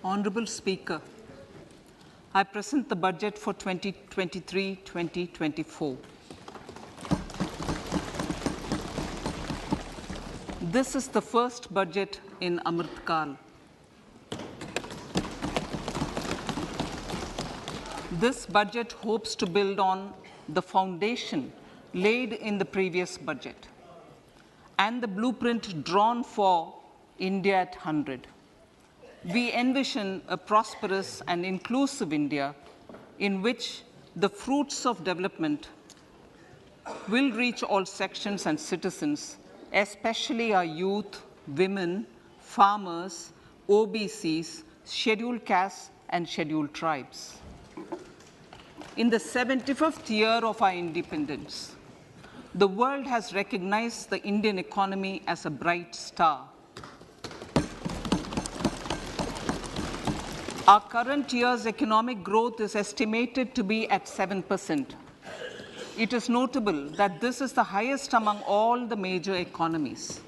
Honourable Speaker, I present the budget for 2023-2024. This is the first budget in Amrit Kal. This budget hopes to build on the foundation laid in the previous budget and the blueprint drawn for India at 100. We envision a prosperous and inclusive India in which the fruits of development will reach all sections and citizens, especially our youth, women, farmers, OBCs, scheduled castes, and scheduled tribes. In the 75th year of our independence, the world has recognized the Indian economy as a bright star. Our current year's economic growth is estimated to be at 7%. It is notable that this is the highest among all the major economies.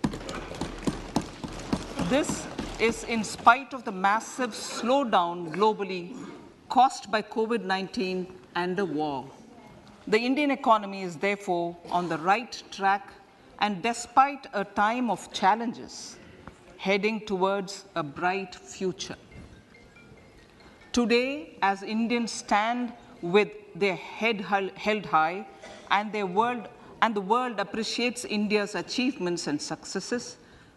This is in spite of the massive slowdown globally caused by COVID-19 and the war. The Indian economy is therefore on the right track and despite a time of challenges, heading towards a bright future. Today, as Indians stand with their head held high and the world appreciates India's achievements and successes,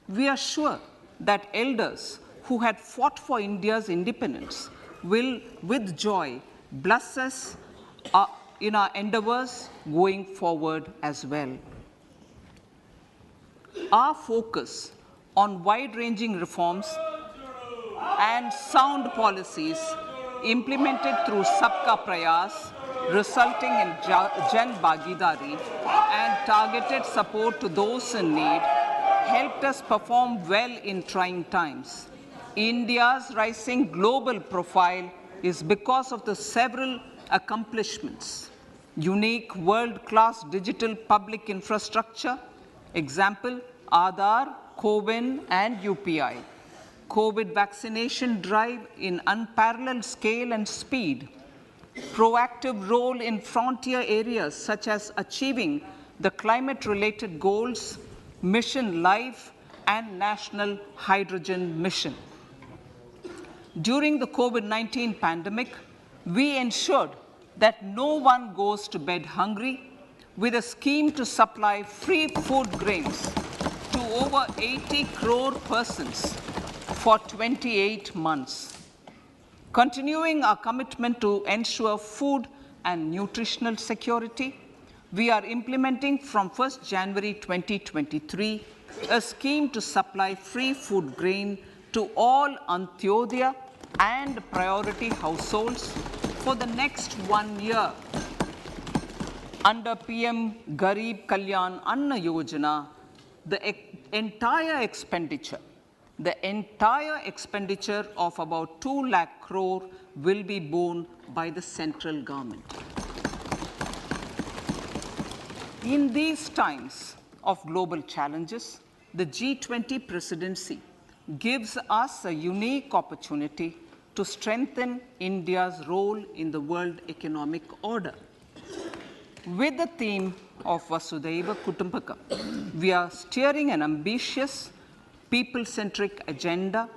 we are sure that elders who had fought for India's independence will, with joy, bless us in our endeavors going forward as well. Our focus on wide-ranging reforms and sound policies implemented through Sabka Prayas, resulting in Jan Bhagidari and targeted support to those in need, helped us perform well in trying times. India's rising global profile is because of the several accomplishments. Unique world-class digital public infrastructure, example, Aadhaar, CoWIN, and UPI. COVID vaccination drive in unparalleled scale and speed. Proactive role in frontier areas such as achieving the climate-related goals, Mission Life, and National Hydrogen Mission. During the COVID-19 pandemic, we ensured that no one goes to bed hungry with a scheme to supply free food grains to over 80 crore persons for 28 months. Continuing our commitment to ensure food and nutritional security, we are implementing from 1st January 2023 a scheme to supply free food grain to all Antyodaya and priority households for the next 1 year. Under PM Garib Kalyan Anna Yojana, the entire expenditure of about 2 lakh crore will be borne by the central government. In these times of global challenges, the G20 presidency gives us a unique opportunity to strengthen India's role in the world economic order. With the theme of Vasudhaiva Kutumbakam, we are steering an ambitious, people-centric agenda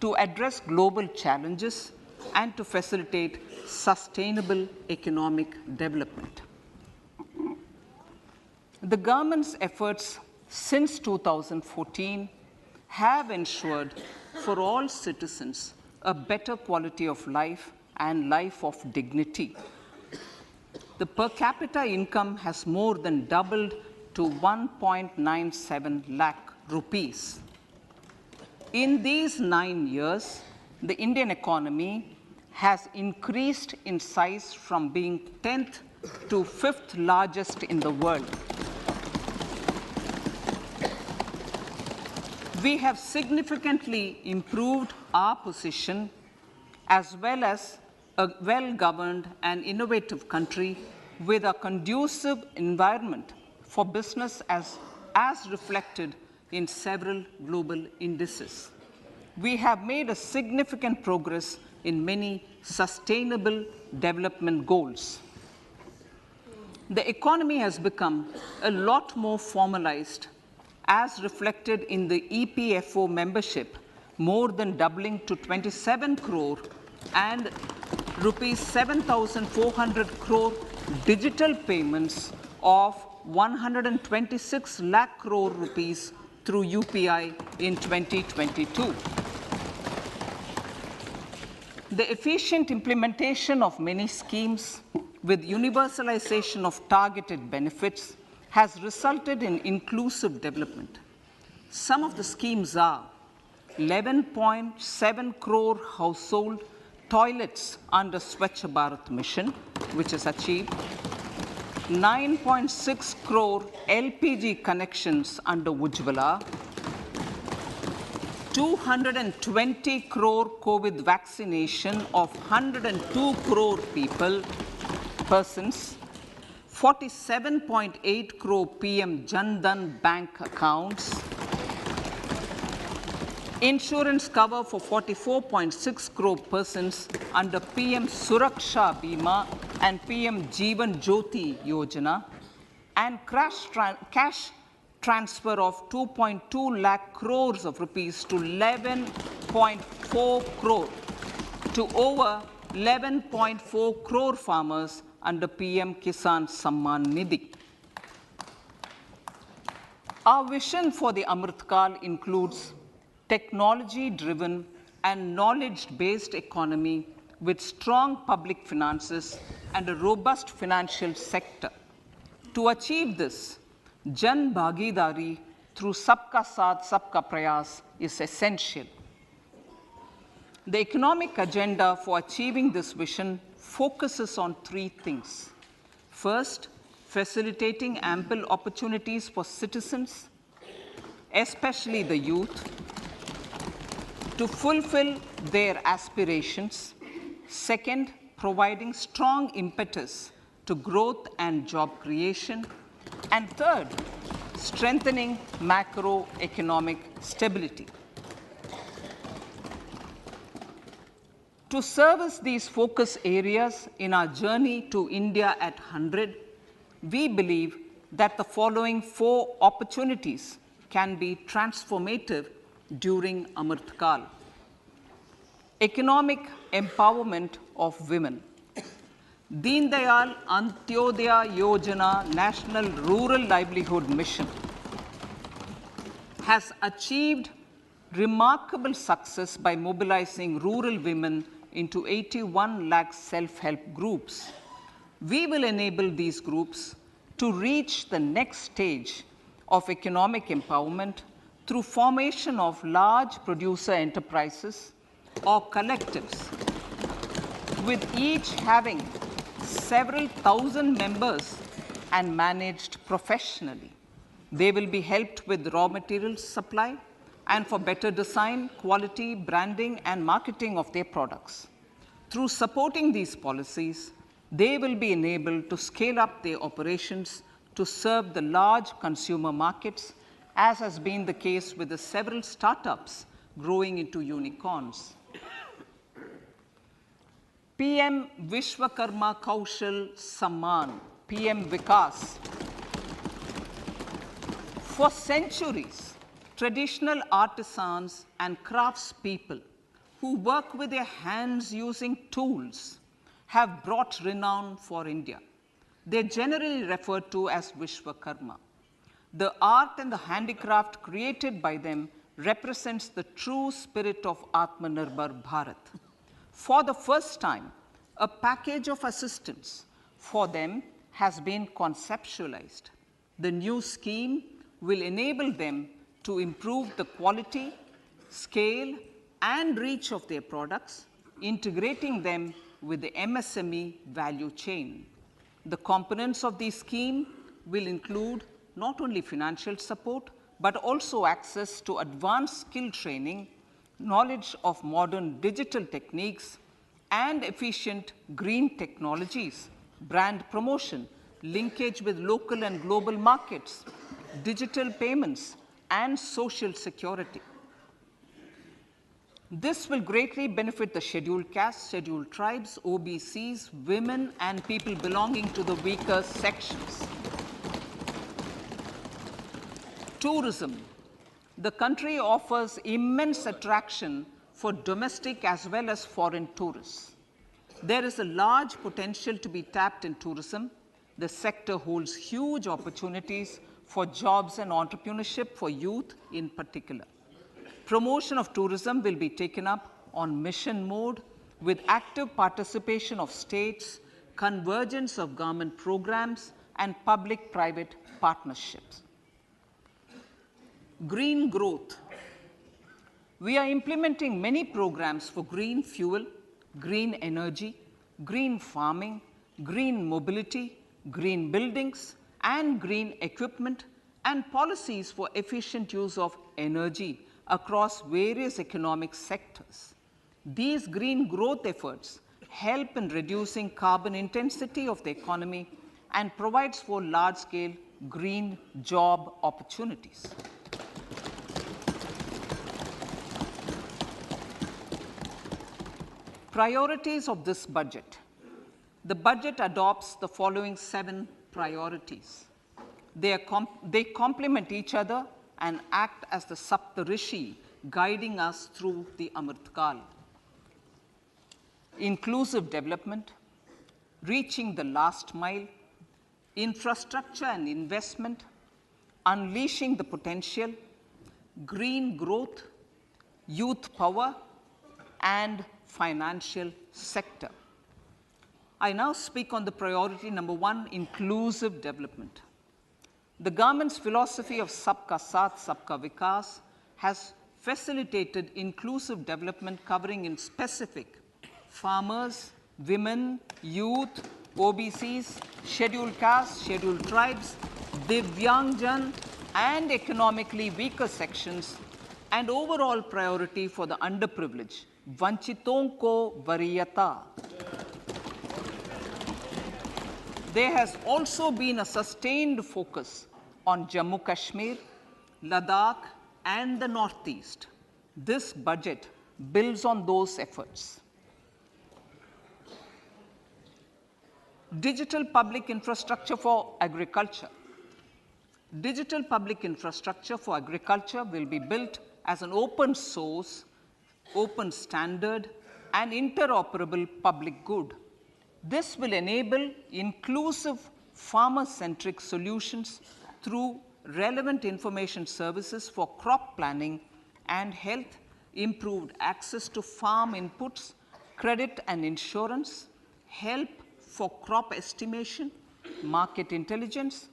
to address global challenges and to facilitate sustainable economic development. The government's efforts since 2014 have ensured for all citizens a better quality of life and life of dignity. The per capita income has more than doubled to 1.97 lakh rupees. In these 9 years, the Indian economy has increased in size from being 10th to 5th largest in the world. We have significantly improved our position as well as a well-governed and innovative country with a conducive environment for business as reflected in several global indices. we have made a significant progress in many sustainable development goals. The economy has become a lot more formalized, as reflected in the EPFO membership, more than doubling to 27 crore, and rupees 7,400 crore digital payments of 126 lakh crore rupees through UPI in 2022. The efficient implementation of many schemes with universalization of targeted benefits has resulted in inclusive development. Some of the schemes are 11.7 crore household toilets under Swachh Bharat mission, which is achieved, 9.6 crore LPG connections under Ujjwala, 220 crore COVID vaccination of 102 crore persons, 47.8 crore PM Jan Dhan bank accounts, insurance cover for 44.6 crore persons under PM Suraksha Bima and PM Jeevan Jyoti Yojana, and cash transfer of 2.2 lakh crores of rupees to 11.4 crore to over 11.4 crore farmers under PM Kisan Samman Nidhi. Our vision for the Amrit Kal includes technology-driven and knowledge-based economy with strong public finances and a robust financial sector. To achieve this, Jan Bhagidari through Sabka Saath, Sabka Prayas is essential. The economic agenda for achieving this vision focuses on three things. First, facilitating ample opportunities for citizens, especially the youth, to fulfill their aspirations. Second, providing strong impetus to growth and job creation. And third, strengthening macroeconomic stability. To service these focus areas in our journey to India at 100, we believe that the following 4 opportunities can be transformative during Amrit Kal. Economic empowerment of women. Deen Dayal Antyodaya Yojana National Rural Livelihood Mission has achieved remarkable success by mobilizing rural women into 81 lakh self-help groups. We will enable these groups to reach the next stage of economic empowerment through formation of large producer enterprises or collectives, with each having several thousand members and managed professionally. They will be helped with raw materials supply and for better design, quality, branding, and marketing of their products. Through supporting these policies, they will be enabled to scale up their operations to serve the large consumer markets, as has been the case with the several startups growing into unicorns. PM Vishwakarma Kaushal Samman, PM Vikas. For centuries, traditional artisans and craftspeople who work with their hands using tools have brought renown for India. They're generally referred to as Vishwakarma. The art and the handicraft created by them represents the true spirit of Atmanirbhar Bharat. For the first time, a package of assistance for them has been conceptualized. The new scheme will enable them to improve the quality, scale, and reach of their products, integrating them with the MSME value chain. The components of the scheme will include not only financial support, but also access to advanced skill training, knowledge of modern digital techniques, and efficient green technologies, brand promotion, linkage with local and global markets, digital payments, and social security. This will greatly benefit the scheduled castes, scheduled tribes, OBCs, women, and people belonging to the weaker sections. Tourism. The country offers immense attraction for domestic as well as foreign tourists. There is a large potential to be tapped in tourism. The sector holds huge opportunities for jobs and entrepreneurship for youth in particular. Promotion of tourism will be taken up on mission mode with active participation of states, convergence of government programs, and public-private partnerships. Green growth. We are implementing many programs for green fuel, green energy, green farming, green mobility, green buildings, and green equipment, and policies for efficient use of energy across various economic sectors. These green growth efforts help in reducing carbon intensity of the economy and provides for large-scale green job opportunities. Priorities of this budget. The budget adopts the following 7 priorities. They complement each other and act as the Saptarishi guiding us through the Amritkal. Inclusive development, reaching the last mile, infrastructure and investment, unleashing the potential, green growth, youth power, and financial sector. I now speak on the priority number 1, inclusive development. The government's philosophy of Sabka Saath, Sabka Vikas has facilitated inclusive development covering in specific farmers, women, youth, OBCs, scheduled castes, scheduled tribes, Divyangjan, and economically weaker sections, and overall priority for the underprivileged. Vanchiton ko variyata. There has also been a sustained focus on Jammu Kashmir, Ladakh, and the Northeast. This budget builds on those efforts. Digital public infrastructure for agriculture. Digital public infrastructure for agriculture will be built as an open source, open standard, and interoperable public good. This will enable inclusive farmer-centric solutions through relevant information services for crop planning and health, improved access to farm inputs, credit and insurance, help for crop estimation, market intelligence,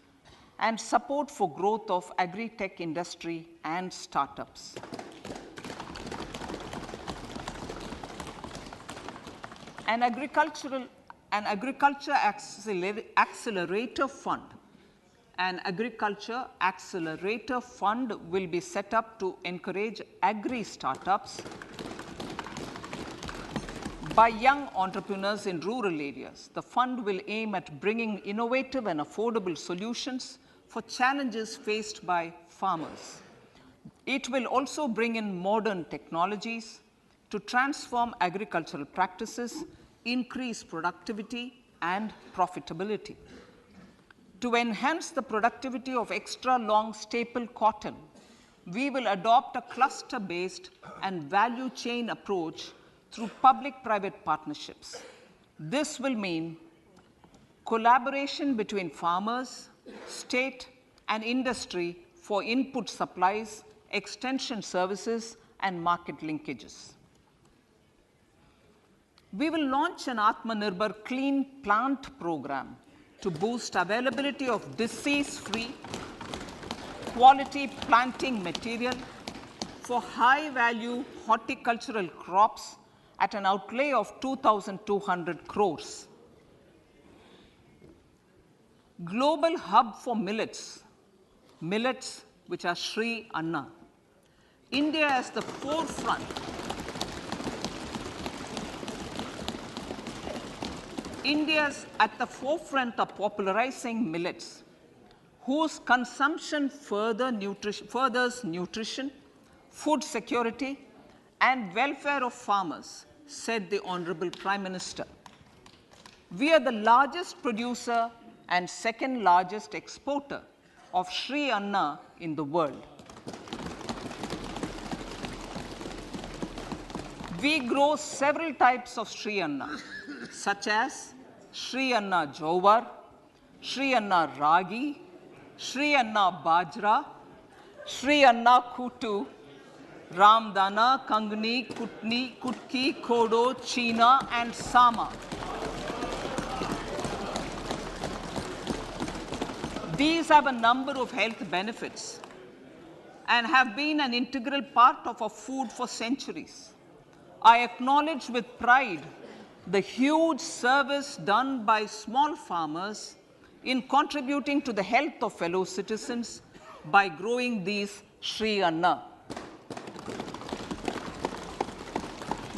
and support for growth of agri-tech industry and startups. An agriculture accelerator fund. An agriculture accelerator fund will be set up to encourage agri-startups by young entrepreneurs in rural areas. The fund will aim at bringing innovative and affordable solutions for challenges faced by farmers. It will also bring in modern technologies to transform agricultural practices, increase productivity and profitability. To enhance the productivity of extra long staple cotton, we will adopt a cluster-based and value chain approach through public-private partnerships. This will mean collaboration between farmers, state, and industry for input supplies, extension services, and market linkages. We will launch an Atmanirbhar Clean Plant program to boost availability of disease-free, quality planting material for high-value horticultural crops at an outlay of 2,200 crores. Global hub for millets, which are Sri Anna. India is the forefront. India is at the forefront of popularizing millets, whose consumption furthers nutrition, food security, and welfare of farmers, said the Honorable Prime Minister. We are the largest producer and second largest exporter of Sri Anna in the world. We grow several types of Sri Anna, such as Sri Anna Jowar, Sri Anna Ragi, Sri Anna Bajra, Sri Anna Kutu, Ramdana, Kangni, Kutni, Kutki, Kodo, China, and Sama. These have a number of health benefits and have been an integral part of our food for centuries. I acknowledge with pride the huge service done by small farmers in contributing to the health of fellow citizens by growing these Sri Anna.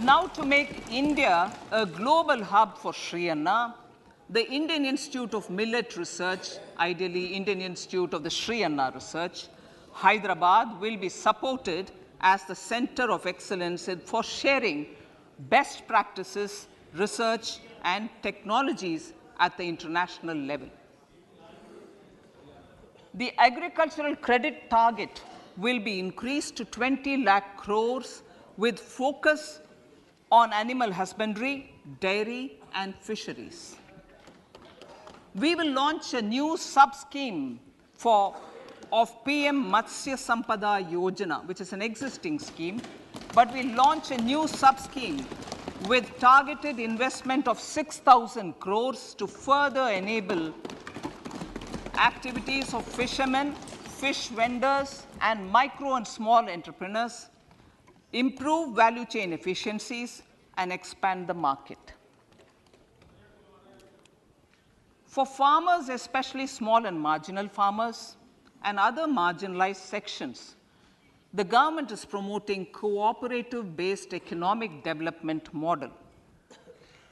Now, to make India a global hub for Sri Anna, the Indian Institute of Millet Research, ideally Indian Institute of the Sri Anna Research, Hyderabad, will be supported as the center of excellence for sharing best practices, research, and technologies at the international level. The agricultural credit target will be increased to 20 lakh crores with focus on animal husbandry, dairy, and fisheries. We will launch a new sub-scheme of PM Matsya Sampada Yojana, which is an existing scheme, but we'll launch a new sub-scheme with targeted investment of 6,000 crores to further enable activities of fishermen, fish vendors, and micro and small entrepreneurs, improve value chain efficiencies, and expand the market. For farmers, especially small and marginal farmers and other marginalized sections, the government is promoting cooperative-based economic development model.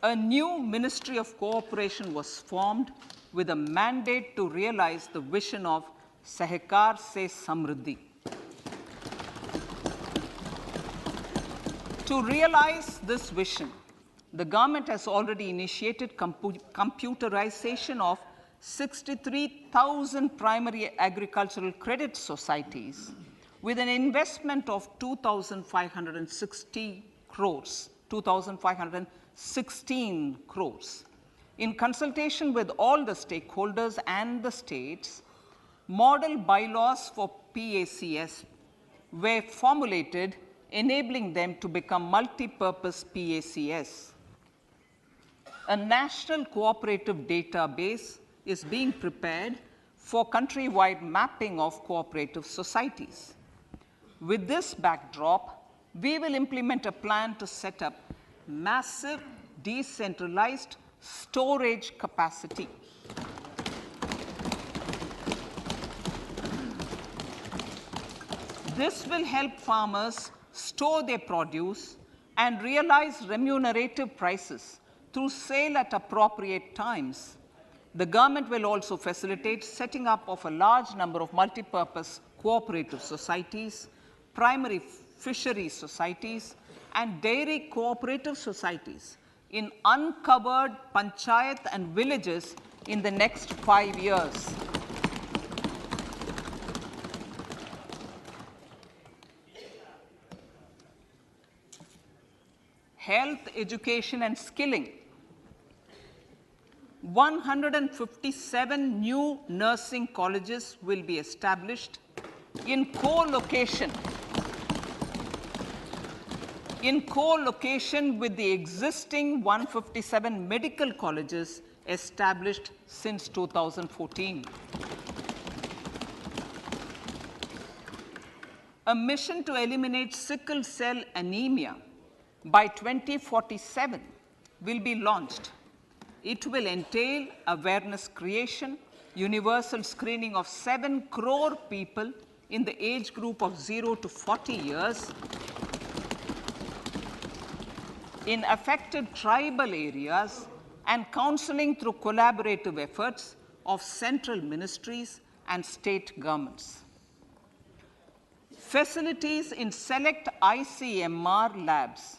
A new Ministry of Cooperation was formed with a mandate to realize the vision of Sahakar Se Samriddhi. To realize this vision, the government has already initiated computerization of 63,000 primary agricultural credit societies with an investment of 2,560 crores, 2,516 crores. In consultation with all the stakeholders and the states, model bylaws for PACS were formulated, enabling them to become multi-purpose PACS. A national cooperative database is being prepared for countrywide mapping of cooperative societies. With this backdrop, we will implement a plan to set up massive decentralized storage capacity. This will help farmers store their produce and realize remunerative prices through sale at appropriate times. The government will also facilitate setting up of a large number of multi-purpose cooperative societies, primary fisheries societies, and dairy cooperative societies in uncovered panchayat and villages in the next 5 years. Health, education, and skilling. 157 new nursing colleges will be established in co-location with the existing 157 medical colleges established since 2014. A mission to eliminate sickle cell anemia by 2047 will be launched. It will entail awareness creation, universal screening of 7 crore people in the age group of 0 to 40 years in affected tribal areas, and counseling through collaborative efforts of central ministries and state governments. Facilities in select ICMR labs,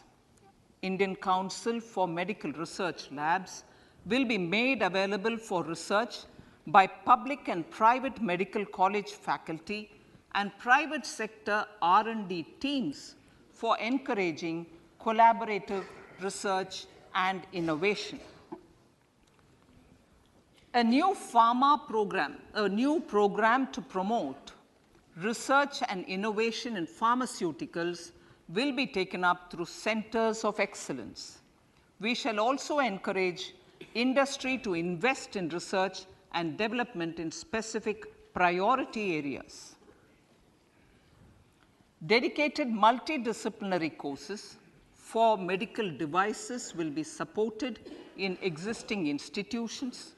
Indian Council for Medical Research Labs, will be made available for research by public and private medical college faculty and private sector R&D teams for encouraging collaborative research and innovation. A new program to promote research and innovation in pharmaceuticals will be taken up through centers of excellence. We shall also encourage industry to invest in research and development in specific priority areas. Dedicated multidisciplinary courses for medical devices will be supported in existing institutions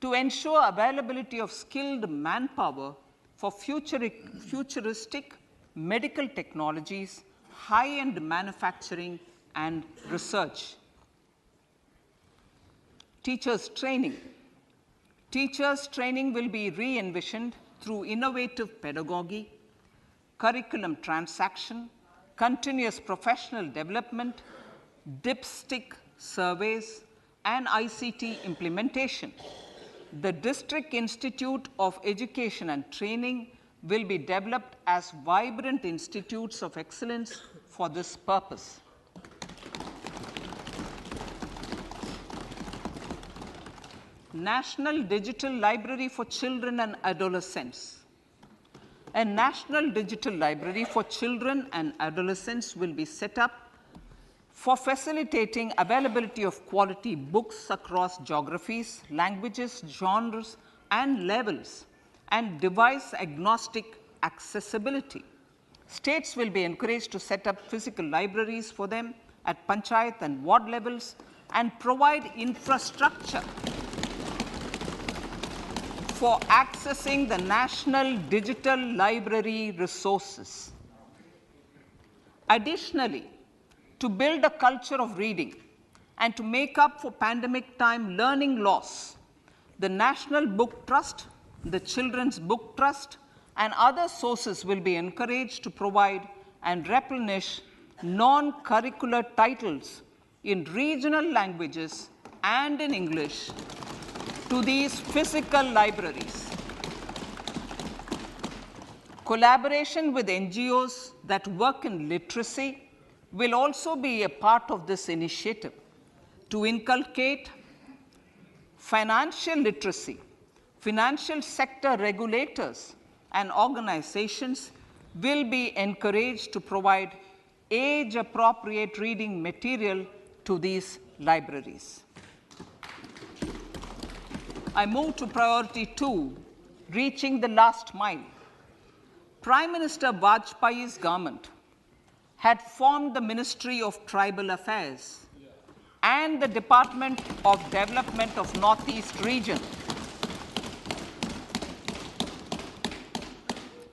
to ensure availability of skilled manpower for futuristic medical technologies, high-end manufacturing, and research. Teachers' training. Teachers' training will be re-envisioned through innovative pedagogy, curriculum transaction, continuous professional development, dipstick surveys, and ICT implementation. The District Institute of Education and Training will be developed as vibrant institutes of excellence for this purpose. National Digital Library for Children and Adolescents. A National Digital Library for Children and Adolescents will be set up for facilitating availability of quality books across geographies, languages, genres, and levels, and device-agnostic accessibility. States will be encouraged to set up physical libraries for them at panchayat and ward levels and provide infrastructure for accessing the national digital library resources. Additionally, to build a culture of reading and to make up for pandemic time learning loss, the National Book Trust, the Children's Book Trust, and other sources will be encouraged to provide and replenish non-curricular titles in regional languages and in English to these physical libraries. Collaboration with NGOs that work in literacy will also be a part of this initiative to inculcate financial literacy. Financial sector regulators and organizations will be encouraged to provide age-appropriate reading material to these libraries. I move to priority 2, reaching the last mile. Prime Minister Vajpayee's government had formed the Ministry of Tribal Affairs and the Department of Development of Northeast Region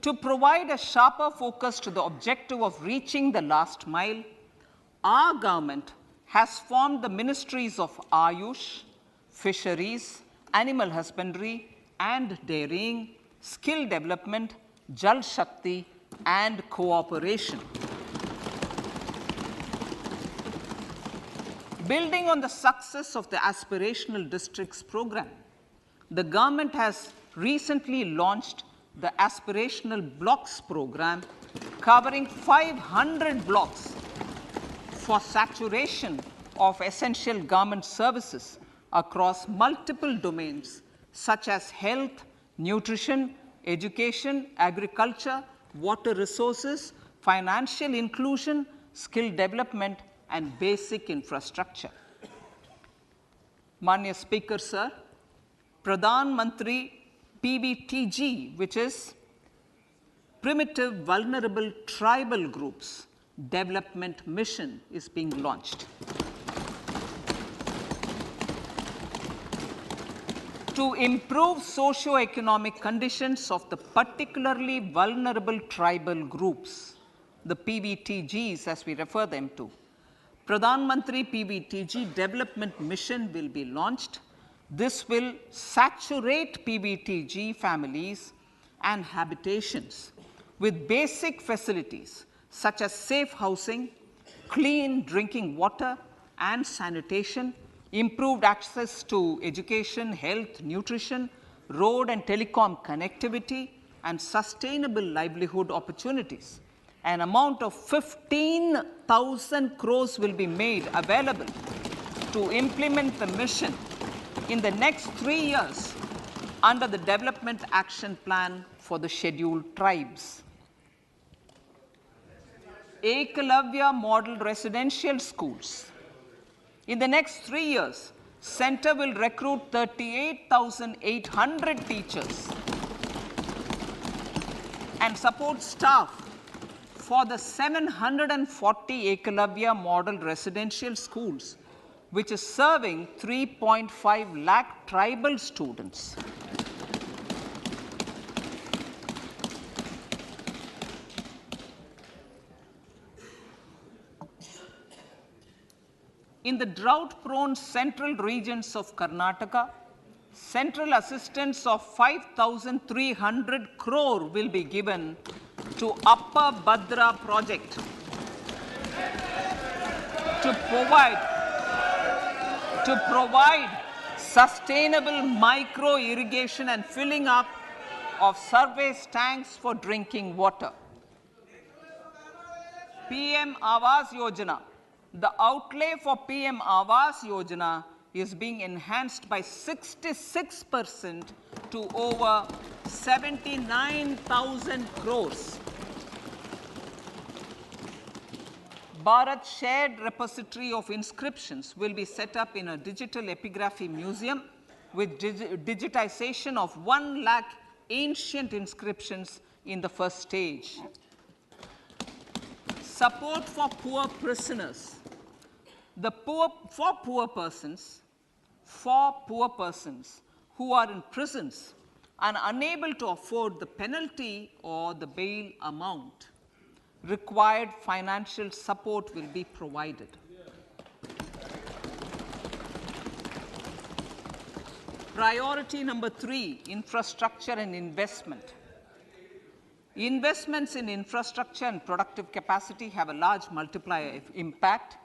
to provide a sharper focus to the objective of reaching the last mile. Our government has formed the Ministries of Ayush, Fisheries, Animal Husbandry and Dairying, Skill Development, Jal Shakti, and Cooperation. Building on the success of the Aspirational Districts program, the government has recently launched the Aspirational Blocks program, covering 500 blocks for saturation of essential government services across multiple domains such as health, nutrition, education, agriculture, water resources, financial inclusion, skill development, and basic infrastructure. Manya Speaker, sir, Pradhan Mantri PBTG, which is Primitive Vulnerable Tribal Groups Development Mission, is being launched. To improve socio-economic conditions of the particularly vulnerable tribal groups, the PVTGs as we refer them to, Pradhan Mantri PVTG Development Mission will be launched. This will saturate PVTG families and habitations with basic facilities such as safe housing, clean drinking water and sanitation, improved access to education, health, nutrition, road and telecom connectivity, and sustainable livelihood opportunities. An amount of 15,000 crores will be made available to implement the mission in the next 3 years under the Development Action Plan for the Scheduled Tribes. Ekalavya Model Residential Schools. In the next 3 years, Center will recruit 38,800 teachers and support staff for the 740 Ekalavya Model Residential Schools, which is serving 3.5 lakh tribal students. In the drought-prone central regions of Karnataka, central assistance of 5,300 crore will be given to Upper Bhadra project to provide sustainable micro-irrigation and filling up of surface tanks for drinking water. PM Awas Yojana. The outlay for PM Awas Yojana is being enhanced by 66% to over 79,000 crores. Bharat Shared Repository of Inscriptions will be set up in a digital epigraphy museum with digitization of 1 lakh ancient inscriptions in the first stage. Support for poor prisoners. For poor persons who are in prisons and unable to afford the penalty or the bail amount, required financial support will be provided. Priority number 3, infrastructure and investment. Investments in infrastructure and productive capacity have a large multiplier impact